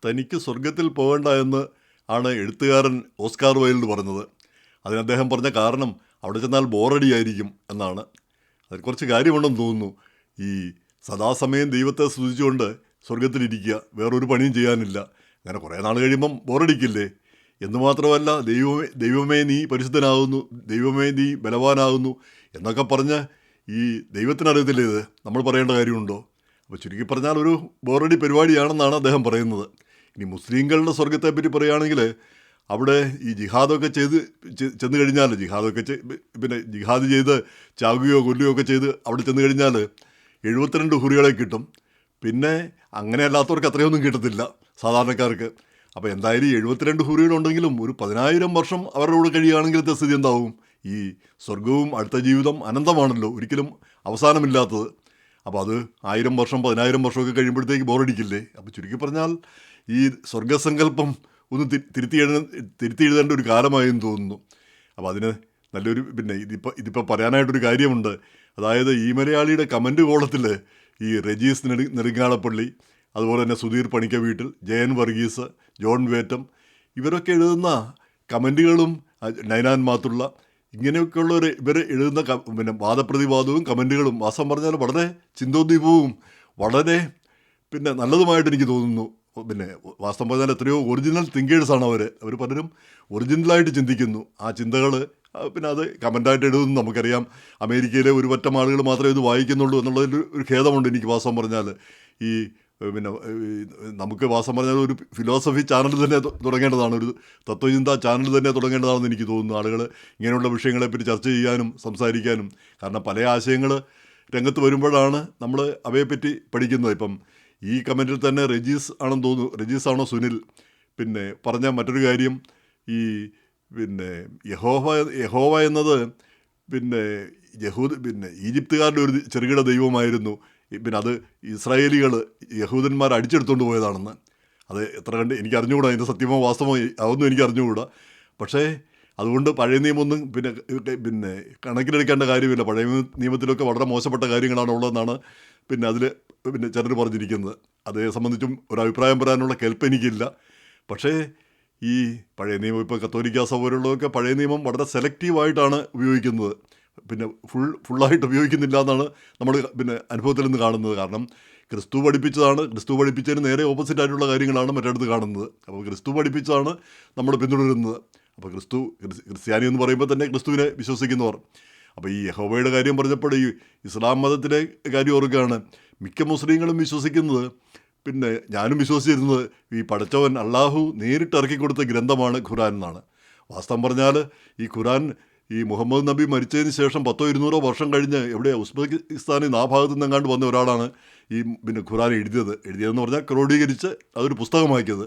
തനിക്ക് സ്വർഗത്തിൽ പോകണ്ട എന്ന് ആണ് എഴുത്തുകാരൻ ഓസ്കാർ വൈൽഡ് പറഞ്ഞത്. അതിന് അദ്ദേഹം പറഞ്ഞ കാരണം അവിടെ ചെന്നാൽ ബോറടിയായിരിക്കും എന്നാണ്. അതിൽ കുറച്ച് കാര്യമുണ്ടെന്ന് തോന്നുന്നു. ഈ സദാസമയം ദൈവത്തെ സ്തുതിച്ചുകൊണ്ട് സ്വർഗത്തിലിരിക്കുക, വേറൊരു പണിയും ചെയ്യാനില്ല, അങ്ങനെ കുറേ നാൾ കഴിയുമ്പം ബോറടിക്കില്ലേ? എന്ന് മാത്രമല്ല, ദൈവമേ നീ പരിശുദ്ധനാകുന്നു, ദൈവമേ നീ ബലവാനാകുന്നു എന്നൊക്കെ പറഞ്ഞ് ഈ ദൈവത്തിനറിയത്തില്ലേ ഇത് നമ്മൾ പറയേണ്ട കാര്യമുണ്ടോ? അപ്പോൾ ചുരുക്കി പറഞ്ഞാൽ ഒരു ബോറടി പരിപാടിയാണെന്നാണ് അദ്ദേഹം പറയുന്നത്. ഇനി മുസ്ലിങ്ങളുടെ സ്വർഗത്തെപ്പറ്റി പറയുകയാണെങ്കിൽ അവിടെ ഈ ജിഹാദൊക്കെ ചെയ്ത് ചെന്ന് കഴിഞ്ഞാൽ പിന്നെ ജിഹാദ് ചെയ്ത് ചാകുകയോ കൊല്ലുകയോ ഒക്കെ ചെയ്ത് അവിടെ ചെന്ന് കഴിഞ്ഞാൽ 72 ഹുറികളെ കിട്ടും. പിന്നെ അങ്ങനെ അല്ലാത്തവർക്ക് അത്രയൊന്നും കിട്ടത്തില്ല സാധാരണക്കാർക്ക്. അപ്പോൾ എന്തായാലും 72 ഹുറികളുണ്ടെങ്കിലും ഒരു 10,000 വർഷം അവരുടെ കൂടെ കഴിയുകയാണെങ്കിലത്തെ സ്ഥിതി എന്താവും? ഈ സ്വർഗവും അടുത്ത ജീവിതം അനന്തമാണല്ലോ, ഒരിക്കലും അവസാനമില്ലാത്തത്. അപ്പോൾ അത് 1000 വർഷം 10,000 വർഷമൊക്കെ കഴിയുമ്പോഴത്തേക്ക് ബോറടിക്കില്ലേ? അപ്പോൾ ചുരുക്കി പറഞ്ഞാൽ ഈ സ്വർഗസങ്കല്പം ഒന്ന് തിരുത്തി എഴുതേണ്ട ഒരു കാലമായെന്ന് തോന്നുന്നു. അപ്പോൾ അതിന് നല്ലൊരു പിന്നെ ഇതിപ്പോൾ പറയാനായിട്ടൊരു കാര്യമുണ്ട്. അതായത് ഈ മലയാളിയുടെ കമൻറ്റ് കോളത്തിൽ ഈ റെജീസ് നെടുങ്ങാളപ്പള്ളി, അതുപോലെ തന്നെ സുധീർ പണിക്ക വീട്ടിൽ, ജയൻ വർഗീസ്, ജോൺ വേറ്റം, ഇവരൊക്കെ എഴുതുന്ന കമൻറ്റുകളും നൈനാൻ മാത്തുള്ള ഇങ്ങനെയൊക്കെയുള്ളവർ ഇവർ എഴുതുന്ന പിന്നെ വാദപ്രതിവാദവും കമൻറ്റുകളും വാസ്തവം പറഞ്ഞാൽ വളരെ ചിന്തോദ്ദീപവും വളരെ പിന്നെ നല്ലതുമായിട്ട് എനിക്ക് തോന്നുന്നു. പിന്നെ വാസ്തവം പറഞ്ഞാൽ എത്രയോ ഒറിജിനൽ തിങ്കേഴ്സാണ് അവർ പലരും ഒറിജിനലായിട്ട് ചിന്തിക്കുന്നു. ആ ചിന്തകൾ പിന്നെ അത് കമൻ്റായിട്ട് എഴുതുന്നു. നമുക്കറിയാം അമേരിക്കയിലെ ഒരു പറ്റം ആളുകൾ മാത്രമേ ഇത് വായിക്കുന്നുള്ളൂ എന്നുള്ളതിൽ ഒരു ഖേദമുണ്ട് എനിക്ക്. വാസ്തവം പറഞ്ഞാൽ ഈ പിന്നെ നമുക്ക് വാസ്തവം പറഞ്ഞാൽ ഒരു ഫിലോസഫി ചാനൽ തന്നെ തുടങ്ങേണ്ടതാണ്, ഒരു തത്വചിന്താ ചാനൽ തന്നെ തുടങ്ങേണ്ടതാണെന്ന് എനിക്ക് തോന്നുന്നു. ആളുകൾ ഇങ്ങനെയുള്ള വിഷയങ്ങളെപ്പറ്റി ചർച്ച ചെയ്യാനും സംസാരിക്കാനും. കാരണം പല ആശയങ്ങൾ രംഗത്ത് വരുമ്പോഴാണ് നമ്മൾ അവയെപ്പറ്റി പഠിക്കുന്നത്. ഇപ്പം ഈ കമൻറ്റിൽ തന്നെ റെജീസ് ആണെന്ന് തോന്നുന്നു, റെജീസാണോ സുനിൽ പിന്നെ പറഞ്ഞ മറ്റൊരു കാര്യം, ഈ പിന്നെ യഹോവ എന്നത് പിന്നെ പിന്നെ ഈജിപ്തുകാരുടെ ഒരു ചെറുകിട ദൈവമായിരുന്നു. പിന്നെ അത് ഇസ്രായേലികൾ യഹൂദന്മാർ അടിച്ചെടുത്തുകൊണ്ട് പോയതാണെന്ന്. അത് എത്ര കണ്ട് എനിക്ക് അറിഞ്ഞുകൂടാ, അതിൻ്റെ സത്യമോ വാസ്തവമോ അതൊന്നും എനിക്ക് അറിഞ്ഞുകൂടാ. പക്ഷേ അതുകൊണ്ട് പഴയ നിയമമൊന്നും പിന്നെ കണക്കിലെടുക്കേണ്ട കാര്യമില്ല. പഴയ നിയമത്തിലൊക്കെ വളരെ മോശപ്പെട്ട കാര്യങ്ങളാണ് ഉള്ളതെന്നാണ് പിന്നെ അതിൽ പിന്നെ ചിലർ പറഞ്ഞിരിക്കുന്നത്. അതേ സംബന്ധിച്ചും ഒരു അഭിപ്രായം പറയാനുള്ള കെൽപ്പ് എനിക്കില്ല. പക്ഷേ ഈ പഴയ നിയമം ഇപ്പോൾ കത്തോലിക്ക സഭ പോലുള്ളതൊക്കെ പഴയ നിയമം വളരെ സെലക്റ്റീവായിട്ടാണ് ഉപയോഗിക്കുന്നത്. പിന്നെ ഫുള്ളായിട്ട് ഉപയോഗിക്കുന്നില്ല എന്നാണ് നമ്മൾ പിന്നെ അനുഭവത്തിൽ നിന്ന് കാണുന്നത്. കാരണം ക്രിസ്തു പഠിപ്പിച്ചതിന് നേരെ ഓപ്പോസിറ്റായിട്ടുള്ള കാര്യങ്ങളാണ് മറ്റിടത്ത് കാണുന്നത്. അപ്പോൾ ക്രിസ്തു പഠിപ്പിച്ചതാണ് നമ്മൾ പിന്തുടരുന്നത്. അപ്പോൾ ക്രിസ്ത്യാനി എന്ന് പറയുമ്പോൾ തന്നെ ക്രിസ്തുവിനെ വിശ്വസിക്കുന്നവർ. അപ്പോൾ ഈ യഹോവയുടെ കാര്യം പറഞ്ഞപ്പോൾ ഈ ഇസ്ലാം മതത്തിലെ കാര്യം ഓർക്കുകയാണ്. മിക്ക മുസ്ലിങ്ങളും വിശ്വസിക്കുന്നത്, പിന്നെ ഞാനും വിശ്വസിച്ചിരുന്നത്, ഈ പടച്ചവൻ അള്ളാഹു നേരിട്ട് ഇറക്കിക്കൊടുത്ത ഗ്രന്ഥമാണ് ഖുറാൻ എന്നാണ്. വാസ്തവം പറഞ്ഞാൽ ഈ ഖുറാൻ ഈ മുഹമ്മദ് നബി മരിച്ചതിന് ശേഷം 100-200 വർഷം കഴിഞ്ഞ് ഉസ്ബെക്കിസ്ഥാനിൽ ആ ഭാഗത്തു നിന്നെങ്ങാണ്ട് വന്ന ഒരാളാണ് ഈ പിന്നെ ഖുറാൻ എഴുതിയതെന്ന് പറഞ്ഞാൽ ക്രോഡീകരിച്ച് അതൊരു പുസ്തകമാക്കിയത്.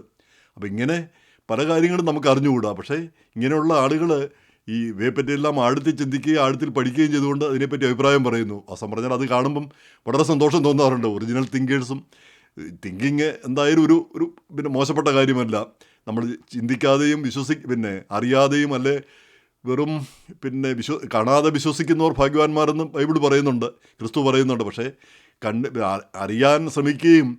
അപ്പോൾ ഇങ്ങനെ പല കാര്യങ്ങളും നമുക്ക് അറിഞ്ഞുകൂടാ. പക്ഷേ ഇങ്ങനെയുള്ള ആളുകൾ ഈ ഇവയെപ്പറ്റിയെല്ലാം ആഴത്തിൽ ചിന്തിക്കുകയും ആഴത്തിൽ പഠിക്കുകയും ചെയ്തുകൊണ്ട് അതിനെപ്പറ്റി അഭിപ്രായം പറയുന്നു. വാസ്തവം പറഞ്ഞാൽ അത് കാണുമ്പം വളരെ സന്തോഷം തോന്നാറുണ്ട്. ഒറിജിനൽ തിങ്കേഴ്സും തിങ്കിങ് എന്തായാലും ഒരു പിന്നെ മോശപ്പെട്ട കാര്യമല്ല. നമ്മൾ ചിന്തിക്കാതെയും പിന്നെ അറിയാതെയും അല്ലെ വെറും പിന്നെ കാണാതെ വിശ്വസിക്കുന്നവർ ഭാഗ്യവാന്മാരെന്നും ബൈബിൾ പറയുന്നുണ്ട്, ക്രിസ്തു പറയുന്നുണ്ട്. പക്ഷേ അറിയാൻ ശ്രമിക്കുകയും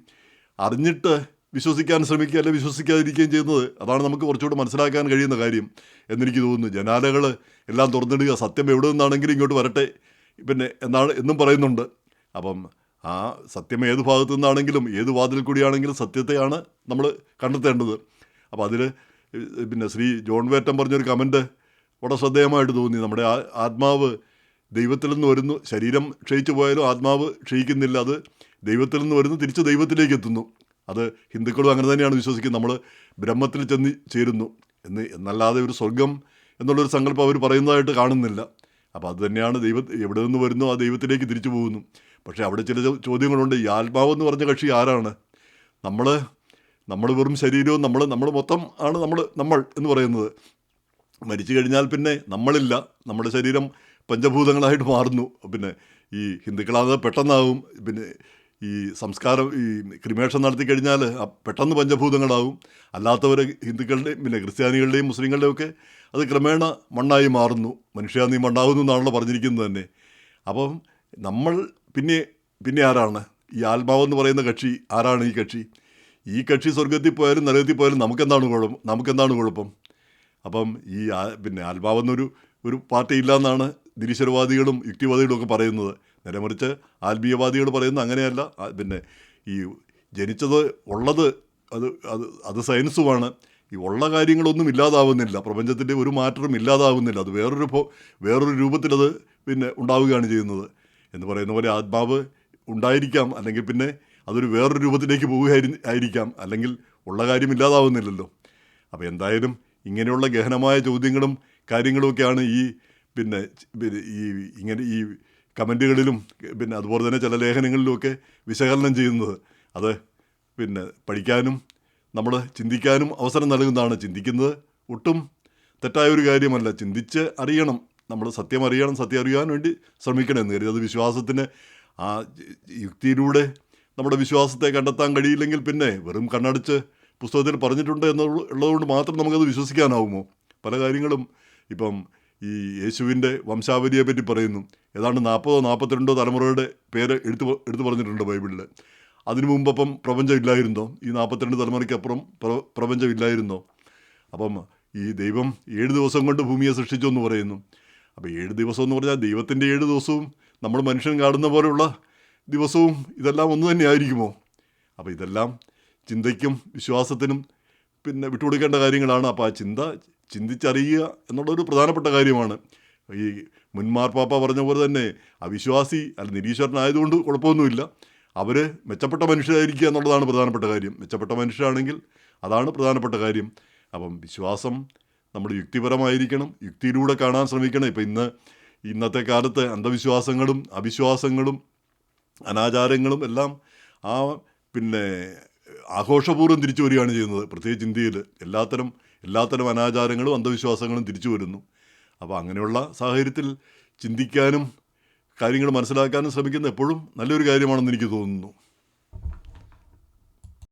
അറിഞ്ഞിട്ട് വിശ്വസിക്കാൻ ശ്രമിക്കുക അല്ലെ വിശ്വസിക്കാതിരിക്കുകയും ചെയ്യുന്നത്, അതാണ് നമുക്ക് കുറച്ചുകൂടെ മനസ്സിലാക്കാൻ കഴിയുന്ന കാര്യം എന്നെനിക്ക് തോന്നുന്നു. ജനാലകൾ എല്ലാം തുറന്നിടുക, സത്യം എവിടെ നിന്നാണെങ്കിലും ഇങ്ങോട്ട് വരട്ടെ പിന്നെ എന്നും പറയുന്നുണ്ട്. അപ്പം ആ സത്യം ഏത് ഭാഗത്തു നിന്നാണെങ്കിലും ഏത് വാതിൽ കൂടിയാണെങ്കിലും സത്യത്തെയാണ് നമ്മൾ കണ്ടെത്തേണ്ടത്. അപ്പോൾ അതിൽ പിന്നെ ശ്രീ ജോൺ വേറ്റം പറഞ്ഞൊരു കമൻറ്റ് വളരെ ശ്രദ്ധേയമായിട്ട് തോന്നി. നമ്മുടെ ആത്മാവ് ദൈവത്തിൽ നിന്ന് വരുന്നു, ശരീരം ക്ഷയിച്ചു പോയാലും ആത്മാവ് ക്ഷയിക്കുന്നില്ല, അത് ദൈവത്തിൽ നിന്ന് വരുന്നു, തിരിച്ച് ദൈവത്തിലേക്ക് എത്തുന്നു. അത് ഹിന്ദുക്കളും അങ്ങനെ തന്നെയാണ് വിശ്വസിക്കുന്നത്. നമ്മൾ ബ്രഹ്മത്തിൽ ചെന്ന് ചേരുന്നു എന്നല്ലാതെ ഒരു സ്വർഗം എന്നുള്ളൊരു സങ്കല്പം അവർ പറയുന്നതായിട്ട് കാണുന്നില്ല. അപ്പോൾ അത് തന്നെയാണ് എവിടെ നിന്ന് വരുന്നു ആ ദൈവത്തിലേക്ക് തിരിച്ചു പോകുന്നു. പക്ഷേ അവിടെ ചില ചോദ്യങ്ങളുണ്ട്. ഈ ആത്മാവെന്ന് പറഞ്ഞ കക്ഷി ആരാണ്? നമ്മൾ വെറും ശരീരവും നമ്മൾ മൊത്തം ആണ് നമ്മൾ എന്ന് പറയുന്നത്. മരിച്ചു കഴിഞ്ഞാൽ പിന്നെ നമ്മളില്ല, നമ്മുടെ ശരീരം പഞ്ചഭൂതങ്ങളായിട്ട് മാറുന്നു. പിന്നെ ഈ ഹിന്ദുക്കളാകെ പെട്ടെന്നാകും. പിന്നെ ഈ സംസ്കാരം ഈ ക്രിമേഷൻ നടത്തി കഴിഞ്ഞാൽ പെട്ടെന്ന് പഞ്ചഭൂതങ്ങളാകും. അല്ലാത്തവർ ഹിന്ദുക്കളുടെയും പിന്നെ ക്രിസ്ത്യാനികളുടെയും മുസ്ലിങ്ങളുടെയും ഒക്കെ അത് ക്രമേണ മണ്ണായി മാറുന്നു. മനുഷ്യ നീ മണ്ണാകുന്നു എന്നാണല്ലോ പറഞ്ഞിരിക്കുന്നത് തന്നെ. അപ്പം നമ്മൾ പിന്നെ ആരാണ്? ഈ ആത്മാവെന്ന് പറയുന്ന കക്ഷി ആരാണ്? ഈ കക്ഷി ഈ കക്ഷി സ്വർഗത്തിൽ പോയാലും നരകത്തിൽ പോയാലും നമുക്കെന്താണ് കുഴപ്പം? അപ്പം ഈ പിന്നെ ആത്മാവെന്നൊരു പാർട്ടി ഇല്ലയെന്നാണ് നിരീശ്വരവാദികളും യുക്തിവാദികളും ഒക്കെ പറയുന്നത്. നേരെ മറിച്ച് ആത്മീയവാദികൾ പറയുന്നത് അങ്ങനെയല്ല. പിന്നെ ഈ ജനിച്ചത് ഉള്ളത് അത് അത് അത് സയൻസുമാണ്. ഈ ഉള്ള കാര്യങ്ങളൊന്നും ഇല്ലാതാവുന്നില്ല, പ്രപഞ്ചത്തിൻ്റെ ഒരു മാറ്റവും ഇല്ലാതാവുന്നില്ല. അത് വേറൊരു രൂപത്തിലത് പിന്നെ ഉണ്ടാവുകയാണ് ചെയ്യുന്നത് എന്ന് പറയുന്ന പോലെ ആത്മാവ് ഉണ്ടായിരിക്കാം, അല്ലെങ്കിൽ പിന്നെ അതൊരു വേറൊരു രൂപത്തിലേക്ക് ആയിരിക്കാം, അല്ലെങ്കിൽ ഉള്ള കാര്യം ഇല്ലാതാവുന്നില്ലല്ലോ. അപ്പോൾ എന്തായാലും ഇങ്ങനെയുള്ള ഗഹനമായ ചോദ്യങ്ങളും കാര്യങ്ങളുമൊക്കെയാണ് പിന്നെ ഈ കമൻറ്റുകളിലും പിന്നെ അതുപോലെ തന്നെ ചില ലേഖനങ്ങളിലുമൊക്കെ വിശകലനം ചെയ്യുന്നത്. അത് പിന്നെ പഠിക്കാനും നമ്മൾ ചിന്തിക്കാനും അവസരം നൽകുന്നതാണ്. ചിന്തിക്കുന്നത് ഒട്ടും തെറ്റായ ഒരു കാര്യമല്ല. ചിന്തിച്ച് അറിയണം, നമ്മൾ സത്യം അറിയാൻ വേണ്ടി ശ്രമിക്കണം എന്ന് കരുതി. അത് വിശ്വാസത്തിന് ആ യുക്തിയിലൂടെ നമ്മുടെ വിശ്വാസത്തെ കണ്ടെത്താൻ കഴിയില്ലെങ്കിൽ പിന്നെ വെറും കണ്ണടച്ച് പുസ്തകത്തിൽ പറഞ്ഞിട്ടുണ്ട് ഉള്ളതുകൊണ്ട് മാത്രം നമുക്കത് വിശ്വസിക്കാനാവുമോ? പല കാര്യങ്ങളും ഇപ്പം ഈ യേശുവിൻ്റെ വംശാവലിയെ പറ്റി പറയുന്നു. ഏതാണ്ട് 40-42 തലമുറയുടെ പേര് എടുത്തു പറഞ്ഞിട്ടുണ്ട് ബൈബിളിൽ. അതിനു മുമ്പപ്പം പ്രപഞ്ചം ഇല്ലായിരുന്നോ? ഈ 42 തലമുറയ്ക്കപ്പുറം പ്രപഞ്ചം ഇല്ലായിരുന്നോ? അപ്പം ഈ ദൈവം 7 ദിവസം കൊണ്ട് ഭൂമിയെ സൃഷ്ടിച്ചു എന്ന് പറയുന്നു. അപ്പോൾ 7 ദിവസം എന്ന് പറഞ്ഞാൽ ദൈവത്തിൻ്റെ 7 ദിവസവും നമ്മൾ മനുഷ്യൻ കാണുന്ന പോലെയുള്ള ദിവസവും ഇതെല്ലാം ഒന്ന് തന്നെ ആയിരിക്കുമോ? അപ്പോൾ ഇതെല്ലാം ചിന്തയ്ക്കും വിശ്വാസത്തിനും പിന്നെ വിട്ടുകൊടുക്കേണ്ട കാര്യങ്ങളാണ്. അപ്പോൾ ആ ചിന്തിച്ചറിയുക എന്നുള്ളൊരു പ്രധാനപ്പെട്ട കാര്യമാണ്. ഈ മുൻ മാർപ്പാപ്പ പറഞ്ഞ പോലെ തന്നെ അവിശ്വാസി നിരീശ്വരനായതുകൊണ്ട് കുഴപ്പമൊന്നുമില്ല, അവർ മെച്ചപ്പെട്ട മനുഷ്യരായിരിക്കുക എന്നുള്ളതാണ് പ്രധാനപ്പെട്ട കാര്യം. മെച്ചപ്പെട്ട മനുഷ്യരാണെങ്കിൽ അതാണ് പ്രധാനപ്പെട്ട കാര്യം. അപ്പം വിശ്വാസം നമ്മൾ യുക്തിപരമായിരിക്കണം, യുക്തിയിലൂടെ കാണാൻ ശ്രമിക്കണം. ഇപ്പം ഇന്നത്തെ കാലത്ത് അന്ധവിശ്വാസങ്ങളും അവിശ്വാസങ്ങളും അനാചാരങ്ങളും എല്ലാം പിന്നെ ആഘോഷപൂർവ്വം തിരിച്ചു വരികയാണ് ചെയ്യുന്നത്. പ്രത്യേകിച്ച് ഇന്ത്യയിൽ എല്ലാത്തരം അനാചാരങ്ങളും അന്ധവിശ്വാസങ്ങളും തിരിച്ചു വരുന്നു. അപ്പോൾ അങ്ങനെയുള്ള സാഹചര്യത്തിൽ ചിന്തിക്കാനും കാര്യങ്ങൾ മനസ്സിലാക്കാനും ശ്രമിക്കുന്നത് എപ്പോഴും നല്ലൊരു കാര്യമാണെന്ന് എനിക്ക് തോന്നുന്നു.